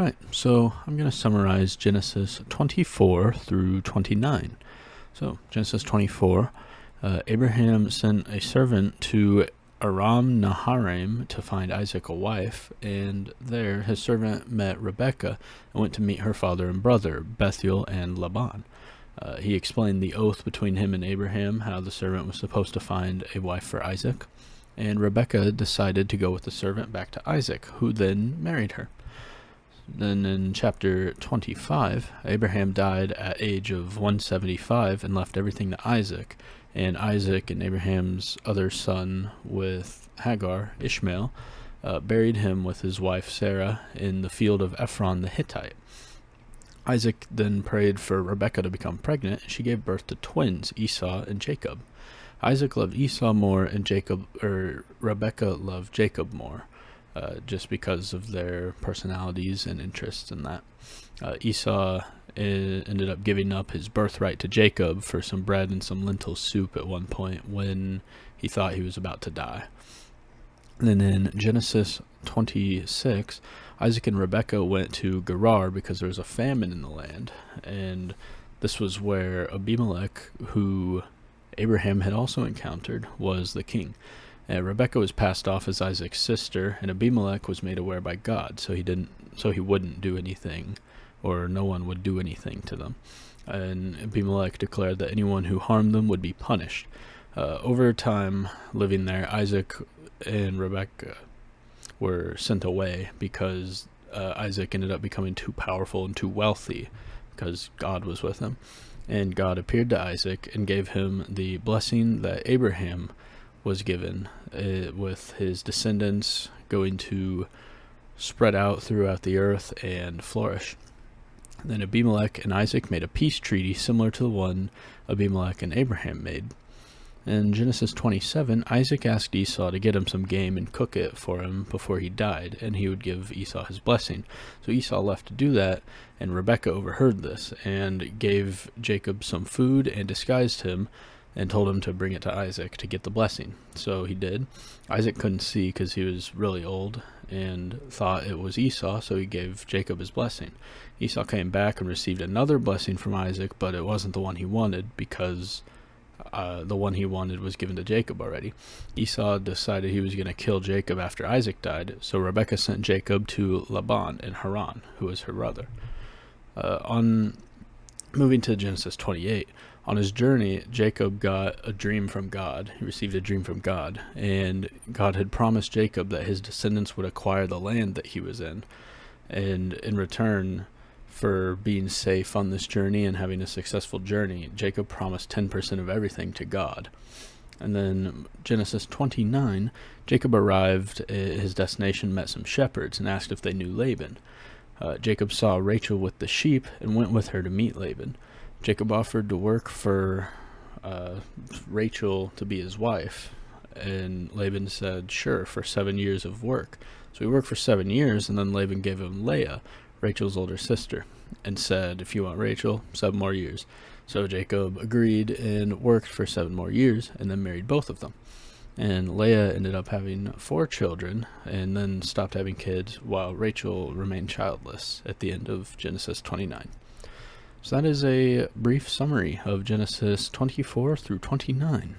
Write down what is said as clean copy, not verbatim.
Right, so I'm going to summarize Genesis 24 through 29. So, Genesis 24, Abraham sent a servant to Aram Naharaim to find Isaac a wife, and there his servant met Rebekah and went to meet her father and brother, Bethuel and Laban. He explained the oath between him and Abraham, how the servant was supposed to find a wife for Isaac, and Rebekah decided to go with the servant back to Isaac, who then married her. Then in chapter 25, Abraham died at age of 175 and left everything to Isaac, and Isaac and Abraham's other son with Hagar, Ishmael, buried him with his wife Sarah in the field of Ephron the Hittite. Isaac then prayed for Rebekah to become pregnant, and she gave birth to twins, Esau and Jacob. Isaac loved Esau more, and Rebekah loved Jacob more. Just because of their personalities and interests in that. Esau ended up giving up his birthright to Jacob for some bread and some lentil soup at one point when he thought he was about to die. And then in Genesis 26, Isaac and Rebekah went to Gerar because there was a famine in the land, and this was where Abimelech, who Abraham had also encountered, was the king. Rebekah was passed off as Isaac's sister, and Abimelech was made aware by God, so he wouldn't do anything, or no one would do anything to them. And Abimelech declared that anyone who harmed them would be punished. Over time living there, Isaac and Rebekah were sent away because Isaac ended up becoming too powerful and too wealthy because God was with him. And God appeared to Isaac and gave him the blessing that Abraham was given, with his descendants going to spread out throughout the earth and flourish. Then Abimelech and Isaac made a peace treaty similar to the one Abimelech and Abraham made. In Genesis 27, Isaac asked Esau to get him some game and cook it for him before he died, and he would give Esau his blessing. So Esau left to do that, and Rebekah overheard this and gave Jacob some food and disguised him and told him to bring it to Isaac to get the blessing. So he did. Isaac couldn't see because he was really old and thought it was Esau, so he gave Jacob his blessing. Esau came back and received another blessing from Isaac, but it wasn't the one he wanted because the one he wanted was given to Jacob already. Esau decided he was going to kill Jacob after Isaac died, so Rebekah sent Jacob to Laban in Haran, who was her brother. On moving to Genesis 28, on his journey, Jacob got a dream from God. He received a dream from God, and God had promised Jacob that his descendants would acquire the land that he was in. And in return for being safe on this journey and having a successful journey, Jacob promised 10% of everything to God. And then Genesis 29, Jacob arrived at his destination, met some shepherds, and asked if they knew Laban. Jacob saw Rachel with the sheep and went with her to meet Laban. Jacob offered to work for Rachel to be his wife, and Laban said, sure, for 7 years of work. So he worked for 7 years, and then Laban gave him Leah, Rachel's older sister, and said, if you want Rachel, 7 more years. So Jacob agreed and worked for 7 more years, and then married both of them. And Leah ended up having 4 children, and then stopped having kids, while Rachel remained childless at the end of Genesis 29. So that is a brief summary of Genesis 24 through 29.